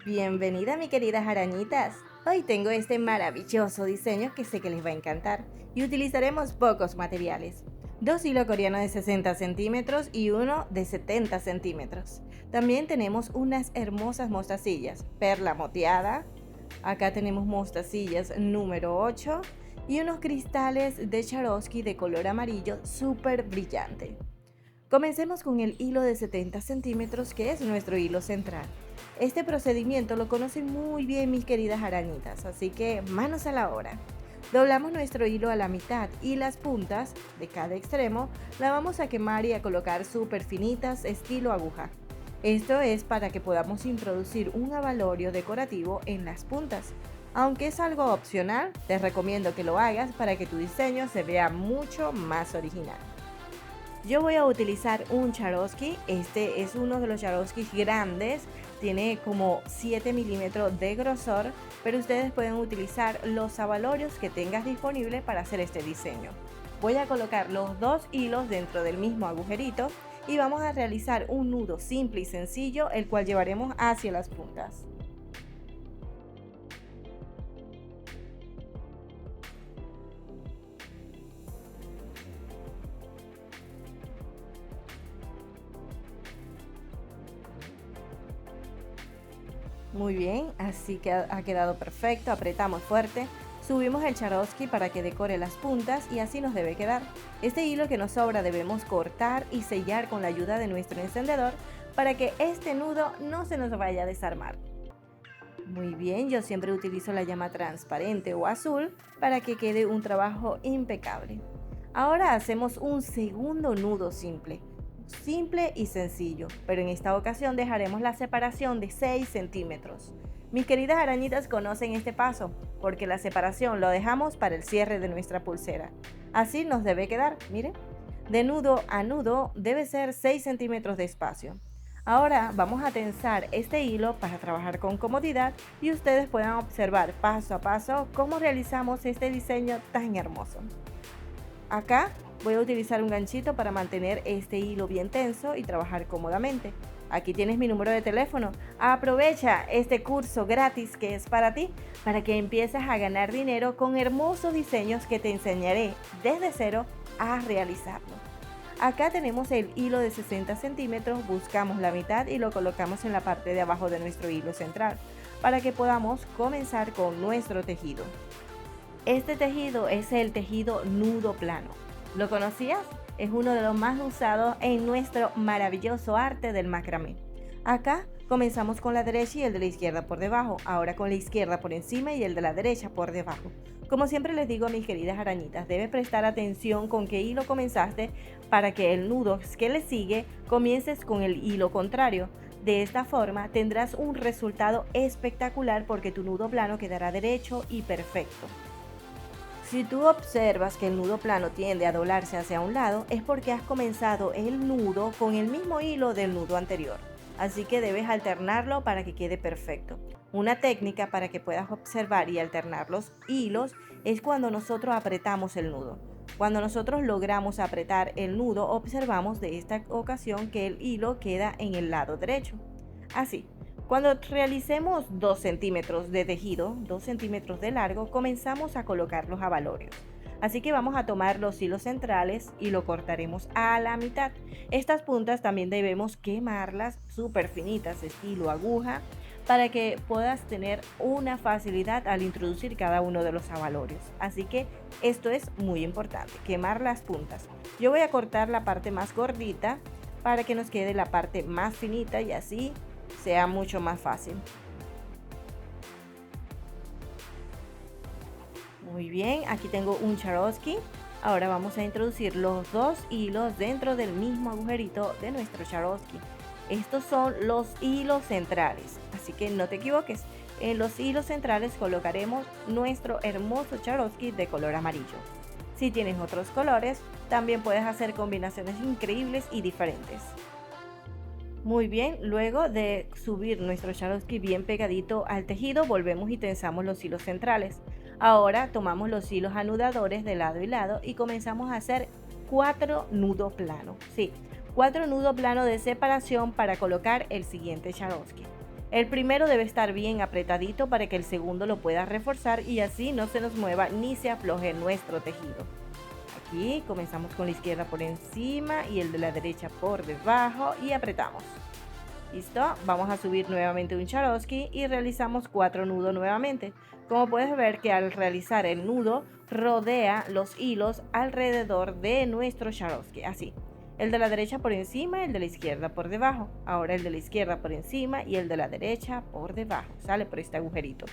Bienvenida mi queridas arañitas. Hoy tengo este maravilloso diseño que sé que les va a encantar y utilizaremos pocos materiales. Dos hilos coreanos de 60 centímetros y uno de 70 centímetros. También tenemos unas hermosas mostacillas, perla moteada. Acá tenemos mostacillas número 8 y unos cristales de Swarovski de color amarillo súper brillante. Comencemos con el hilo de 70 centímetros que es nuestro hilo central. Este procedimiento lo conocen muy bien mis queridas arañitas, así que manos a la obra. Doblamos nuestro hilo a la mitad y las puntas de cada extremo la vamos a quemar y a colocar súper finitas estilo aguja. Esto es para que podamos introducir un abalorio decorativo en las puntas. Aunque es algo opcional, te recomiendo que lo hagas para que tu diseño se vea mucho más original. Yo voy a utilizar un Swarovski, este es uno de los Swarovskis grandes, tiene como 7 milímetros de grosor, pero ustedes pueden utilizar los abalorios que tengas disponible para hacer este diseño. Voy a colocar los dos hilos dentro del mismo agujerito y vamos a realizar un nudo simple y sencillo, el cual llevaremos hacia las puntas. Muy bien, así que ha quedado perfecto, apretamos fuerte, subimos el Swarovski para que decore las puntas y así nos debe quedar. Este hilo que nos sobra debemos cortar y sellar con la ayuda de nuestro encendedor para que este nudo no se nos vaya a desarmar. Muy bien, yo siempre utilizo la llama transparente o azul para que quede un trabajo impecable. Ahora hacemos un segundo nudo simple y sencillo, pero en esta ocasión dejaremos la separación de 6 centímetros. Mis queridas arañitas conocen este paso, porque la separación lo dejamos para el cierre de nuestra pulsera. Así nos debe quedar, miren. De nudo a nudo debe ser 6 centímetros de espacio. Ahora vamos a tensar este hilo para trabajar con comodidad y ustedes puedan observar paso a paso cómo realizamos este diseño tan hermoso. Acá voy a utilizar un ganchito para mantener este hilo bien tenso y trabajar cómodamente. Aquí tienes mi número de teléfono. Aprovecha este curso gratis que es para ti, para que empieces a ganar dinero con hermosos diseños que te enseñaré desde cero a realizarlo. Acá tenemos el hilo de 60 centímetros, buscamos la mitad y lo colocamos en la parte de abajo de nuestro hilo central, para que podamos comenzar con nuestro tejido. Este tejido es el tejido nudo plano. ¿Lo conocías? Es uno de los más usados en nuestro maravilloso arte del macramé. Acá comenzamos con la derecha y el de la izquierda por debajo, ahora con la izquierda por encima y el de la derecha por debajo. Como siempre les digo a mis queridas arañitas, debes prestar atención con qué hilo comenzaste para que el nudo que le sigue comiences con el hilo contrario. De esta forma tendrás un resultado espectacular porque tu nudo plano quedará derecho y perfecto. Si tú observas que el nudo plano tiende a doblarse hacia un lado, es porque has comenzado el nudo con el mismo hilo del nudo anterior. Así que debes alternarlo para que quede perfecto. Una técnica para que puedas observar y alternar los hilos es cuando nosotros apretamos el nudo. Cuando nosotros logramos apretar el nudo, observamos de esta ocasión que el hilo queda en el lado derecho. Así. Cuando realicemos 2 centímetros de tejido, 2 centímetros de largo, comenzamos a colocar los abalorios. Así que vamos a tomar los hilos centrales y lo cortaremos a la mitad. Estas puntas también debemos quemarlas súper finitas, estilo aguja, para que puedas tener una facilidad al introducir cada uno de los abalorios. Así que esto es muy importante, quemar las puntas. Yo voy a cortar la parte más gordita para que nos quede la parte más finita y así sea mucho más fácil. Muy bien, aquí tengo un Swarovski. Ahora vamos a introducir los dos hilos dentro del mismo agujerito de nuestro Swarovski. Estos son los hilos centrales, así que no te equivoques. En los hilos centrales colocaremos nuestro hermoso Swarovski de color amarillo. Si tienes otros colores, también puedes hacer combinaciones increíbles y diferentes. Muy bien, luego de subir nuestro Swarovski bien pegadito al tejido, volvemos y tensamos los hilos centrales. Ahora tomamos los hilos anudadores de lado y lado y comenzamos a hacer 4 nudos planos. Sí, 4 nudos planos de separación para colocar el siguiente Swarovski. El primero debe estar bien apretadito para que el segundo lo pueda reforzar y así no se nos mueva ni se afloje nuestro tejido. Aquí comenzamos con la izquierda por encima y el de la derecha por debajo y apretamos. ¿Listo? Vamos a subir nuevamente un Swarovski y realizamos 4 nudos nuevamente. Como puedes ver que al realizar el nudo rodea los hilos alrededor de nuestro Swarovski, así. El de la derecha por encima y el de la izquierda por debajo. Ahora el de la izquierda por encima y el de la derecha por debajo. Sale por este agujerito.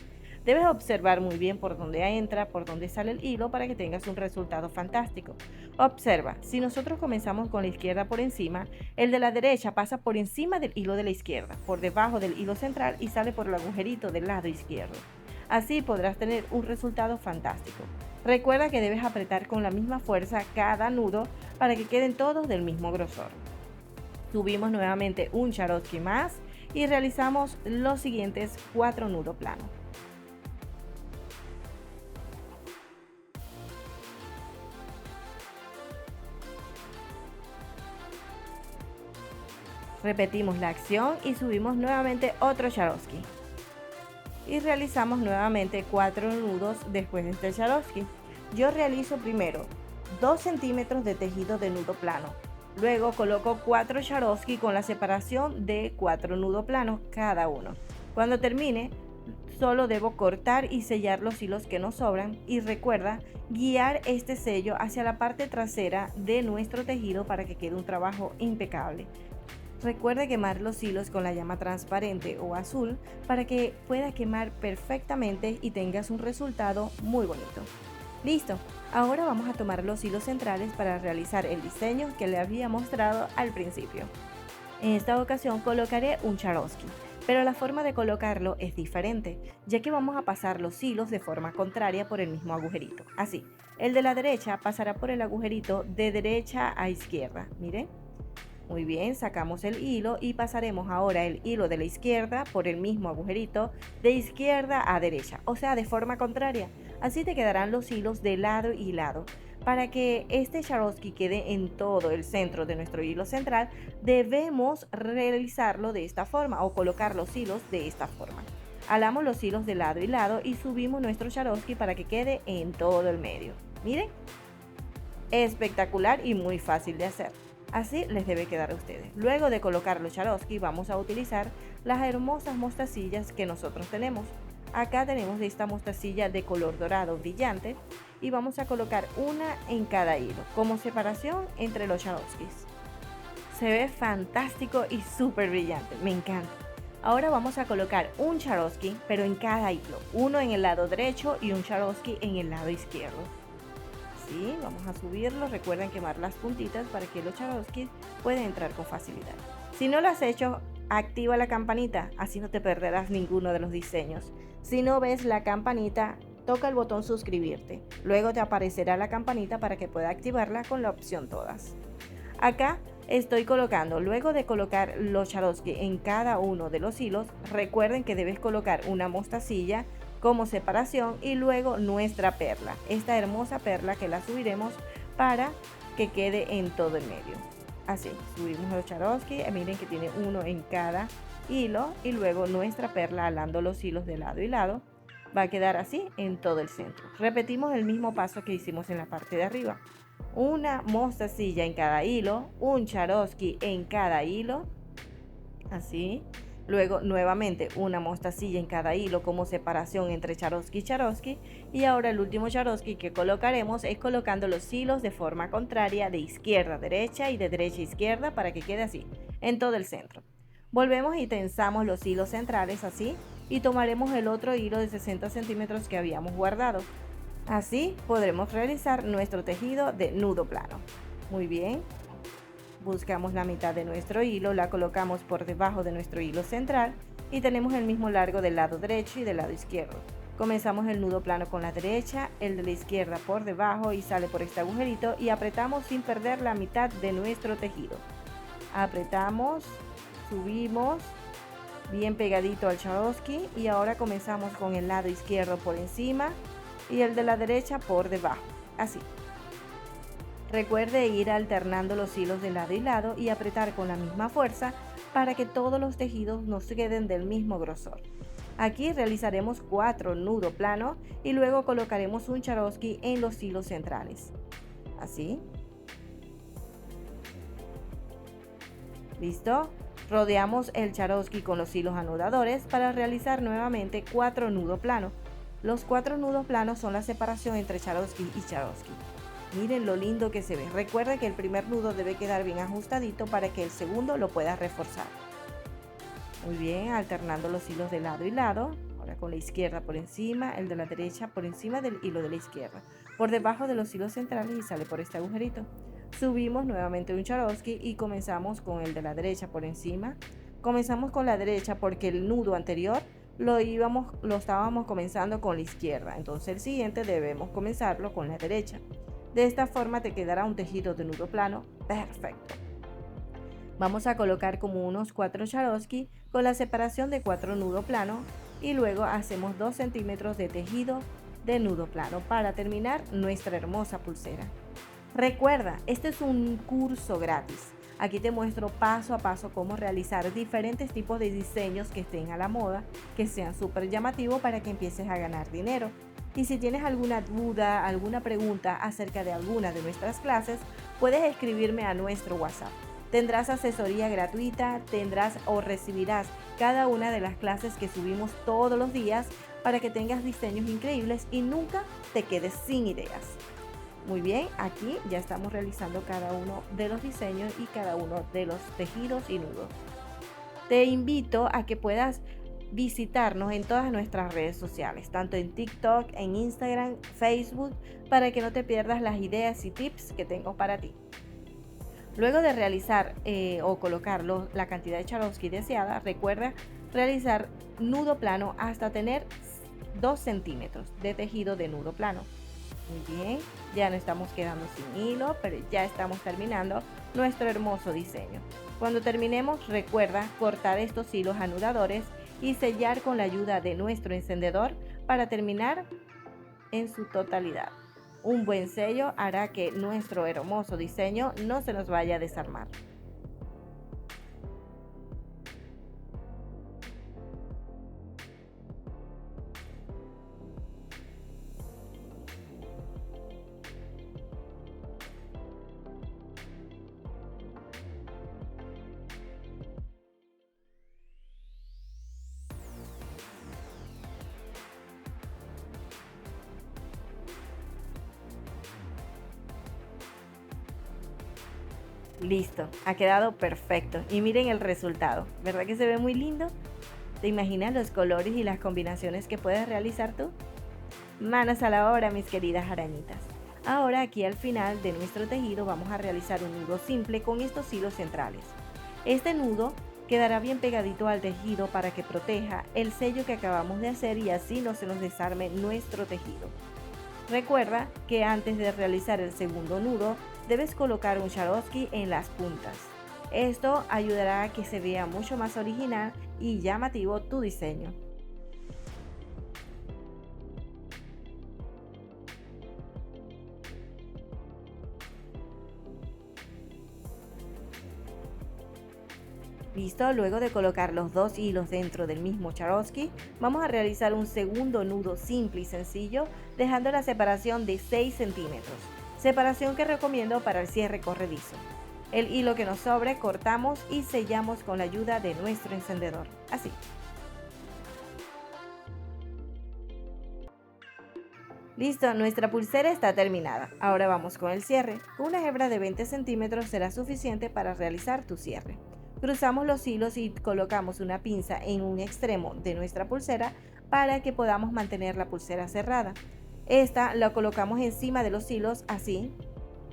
Debes observar muy bien por dónde entra, por dónde sale el hilo para que tengas un resultado fantástico. Observa, si nosotros comenzamos con la izquierda por encima, el de la derecha pasa por encima del hilo de la izquierda, por debajo del hilo central y sale por el agujerito del lado izquierdo. Así podrás tener un resultado fantástico. Recuerda que debes apretar con la misma fuerza cada nudo para que queden todos del mismo grosor. Subimos nuevamente un Swarovski más y realizamos los siguientes 4 nudos planos. Repetimos la acción y subimos nuevamente otro Swarovski. Y realizamos nuevamente 4 nudos después de este Swarovski. Yo realizo primero 2 centímetros de tejido de nudo plano. Luego coloco 4 Swarovski con la separación de 4 nudos planos cada uno. Cuando termine, solo debo cortar y sellar los hilos que nos sobran y recuerda guiar este sello hacia la parte trasera de nuestro tejido para que quede un trabajo impecable. Recuerda quemar los hilos con la llama transparente o azul para que pueda quemar perfectamente y tengas un resultado muy bonito. Listo, ahora vamos a tomar los hilos centrales para realizar el diseño que le había mostrado al principio. En esta ocasión colocaré un Swarovski, pero la forma de colocarlo es diferente, ya que vamos a pasar los hilos de forma contraria por el mismo agujerito. Así, el de la derecha pasará por el agujerito de derecha a izquierda, miren. Muy bien, sacamos el hilo y pasaremos ahora el hilo de la izquierda por el mismo agujerito de izquierda a derecha, o sea, de forma contraria. Así te quedarán los hilos de lado y lado. Para que este Swarovski quede en todo el centro de nuestro hilo central, debemos realizarlo de esta forma o colocar los hilos de esta forma. Alamos los hilos de lado y lado y subimos nuestro Swarovski para que quede en todo el medio. Miren, espectacular y muy fácil de hacer. Así les debe quedar a ustedes. Luego de colocar los Swarovski vamos a utilizar las hermosas mostacillas que nosotros tenemos. Acá tenemos esta mostacilla de color dorado brillante y vamos a colocar una en cada hilo como separación entre los Swarovskis. Se ve fantástico y súper brillante, me encanta. Ahora vamos a colocar un Swarovski pero en cada hilo, uno en el lado derecho y un Swarovski en el lado izquierdo. Sí, vamos a subirlo. Recuerden quemar las puntitas para que los Swarovskis puedan entrar con facilidad. Si no lo has hecho, activa la campanita, así no te perderás ninguno de los diseños. Si no ves la campanita, toca el botón suscribirte. Luego te aparecerá la campanita para que puedas activarla con la opción todas. Acá estoy colocando, luego de colocar los Swarovski en cada uno de los hilos, recuerden que debes colocar una mostacilla como separación y luego nuestra perla, esta hermosa perla que la subiremos para que quede en todo el medio. Así, subimos los Swarovski, miren que tiene uno en cada hilo y luego nuestra perla alando los hilos de lado y lado, va a quedar así en todo el centro. Repetimos el mismo paso que hicimos en la parte de arriba. Una mostacilla en cada hilo, un Swarovski en cada hilo, así. Luego nuevamente una mostacilla en cada hilo como separación entre Swarovski y Swarovski. Y ahora el último Swarovski que colocaremos es colocando los hilos de forma contraria de izquierda a derecha y de derecha a izquierda para que quede así en todo el centro. Volvemos y tensamos los hilos centrales así y tomaremos el otro hilo de 60 centímetros que habíamos guardado. Así podremos realizar nuestro tejido de nudo plano. Muy bien. Buscamos la mitad de nuestro hilo, la colocamos por debajo de nuestro hilo central y tenemos el mismo largo del lado derecho y del lado izquierdo. Comenzamos el nudo plano con la derecha, el de la izquierda por debajo y sale por este agujerito y apretamos sin perder la mitad de nuestro tejido. Apretamos, subimos bien pegadito al Swarovski y ahora comenzamos con el lado izquierdo por encima y el de la derecha por debajo, así. Recuerde ir alternando los hilos de lado y lado y apretar con la misma fuerza para que todos los tejidos nos queden del mismo grosor. Aquí realizaremos 4 nudos planos y luego colocaremos un Swarovski en los hilos centrales. Así. ¿Listo? Rodeamos el Swarovski con los hilos anudadores para realizar nuevamente 4 nudos planos. Los 4 nudos planos son la separación entre Swarovski y Swarovski. Miren lo lindo que se ve. Recuerda que el primer nudo debe quedar bien ajustadito para que el segundo lo pueda reforzar. Muy bien, alternando los hilos de lado y lado. Ahora con la izquierda por encima, el de la derecha por encima del hilo de la izquierda, por debajo de los hilos centrales y sale por este agujerito. Subimos nuevamente un Swarovski y comenzamos con el de la derecha por encima. Comenzamos con la derecha porque el nudo anterior lo estábamos comenzando con la izquierda, entonces el siguiente debemos comenzarlo con la derecha. De esta forma te quedará un tejido de nudo plano perfecto. Vamos a colocar como unos 4 Swarovski con la separación de 4 nudos planos y luego hacemos 2 centímetros de tejido de nudo plano para terminar nuestra hermosa pulsera. Recuerda, este es un curso gratis. Aquí te muestro paso a paso cómo realizar diferentes tipos de diseños que estén a la moda, que sean súper llamativos para que empieces a ganar dinero. Y si tienes alguna duda, alguna pregunta acerca de alguna de nuestras clases, puedes escribirme a nuestro WhatsApp. Tendrás asesoría gratuita, tendrás o recibirás cada una de las clases que subimos todos los días para que tengas diseños increíbles y nunca te quedes sin ideas. Muy bien, aquí ya estamos realizando cada uno de los diseños y cada uno de los tejidos y nudos. Te invito a que puedas visitarnos en todas nuestras redes sociales, tanto en TikTok, en Instagram, Facebook, para que no te pierdas las ideas y tips que tengo para ti. Luego de realizar o colocar la cantidad de Swarovski deseada, recuerda realizar nudo plano hasta tener 2 centímetros de tejido de nudo plano. Muy bien, ya no estamos quedando sin hilo, pero ya estamos terminando nuestro hermoso diseño. Cuando terminemos, recuerda cortar estos hilos anudadores y sellar con la ayuda de nuestro encendedor para terminar en su totalidad. Un buen sello hará que nuestro hermoso diseño no se nos vaya a desarmar. Listo, ha quedado perfecto y miren el resultado, ¿verdad que se ve muy lindo? ¿Te imaginas los colores y las combinaciones que puedes realizar tú? Manos a la obra, mis queridas arañitas. Ahora aquí al final de nuestro tejido vamos a realizar un nudo simple con estos hilos centrales. Este nudo quedará bien pegadito al tejido para que proteja el sello que acabamos de hacer y así no se nos desarme nuestro tejido. Recuerda que antes de realizar el segundo nudo debes colocar un Swarovski en las puntas. Esto ayudará a que se vea mucho más original y llamativo tu diseño. Listo, luego de colocar los 2 hilos dentro del mismo Swarovski, vamos a realizar un segundo nudo simple y sencillo, dejando la separación de 6 centímetros, separación que recomiendo para el cierre corredizo. El hilo que nos sobre cortamos y sellamos con la ayuda de nuestro encendedor, así. Listo, nuestra pulsera está terminada. Ahora vamos con el cierre. Una hebra de 20 centímetros será suficiente para realizar tu cierre. Cruzamos los hilos y colocamos una pinza en un extremo de nuestra pulsera para que podamos mantener la pulsera cerrada. Esta la colocamos encima de los hilos así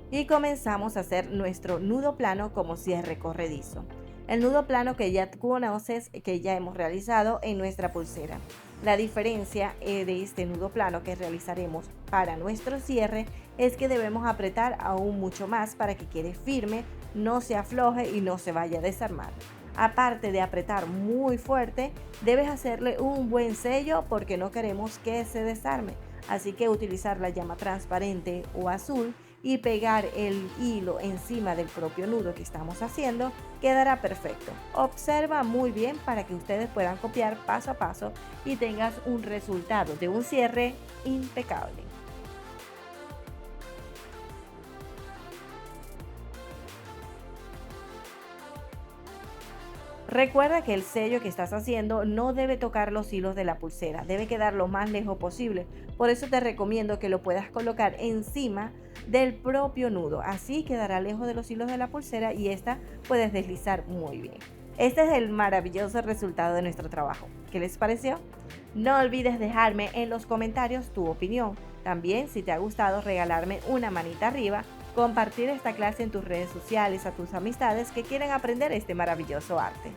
y comenzamos a hacer nuestro nudo plano como cierre corredizo. El nudo plano que ya conoces, que ya hemos realizado en nuestra pulsera. La diferencia de este nudo plano que realizaremos para nuestro cierre es que debemos apretar aún mucho más para que quede firme, no se afloje y no se vaya a desarmar. Aparte de apretar muy fuerte, debes hacerle un buen sello porque no queremos que se desarme. Así que utilizar la llama transparente o azul y pegar el hilo encima del propio nudo que estamos haciendo, quedará perfecto. Observa muy bien para que ustedes puedan copiar paso a paso y tengas un resultado de un cierre impecable. Recuerda que el sello que estás haciendo no debe tocar los hilos de la pulsera, debe quedar lo más lejos posible. Por eso te recomiendo que lo puedas colocar encima del propio nudo. Así quedará lejos de los hilos de la pulsera y esta puedes deslizar muy bien. Este es el maravilloso resultado de nuestro trabajo. ¿Qué les pareció? No olvides dejarme en los comentarios tu opinión. También, si te ha gustado, regalarme una manita arriba, compartir esta clase en tus redes sociales a tus amistades que quieren aprender este maravilloso arte.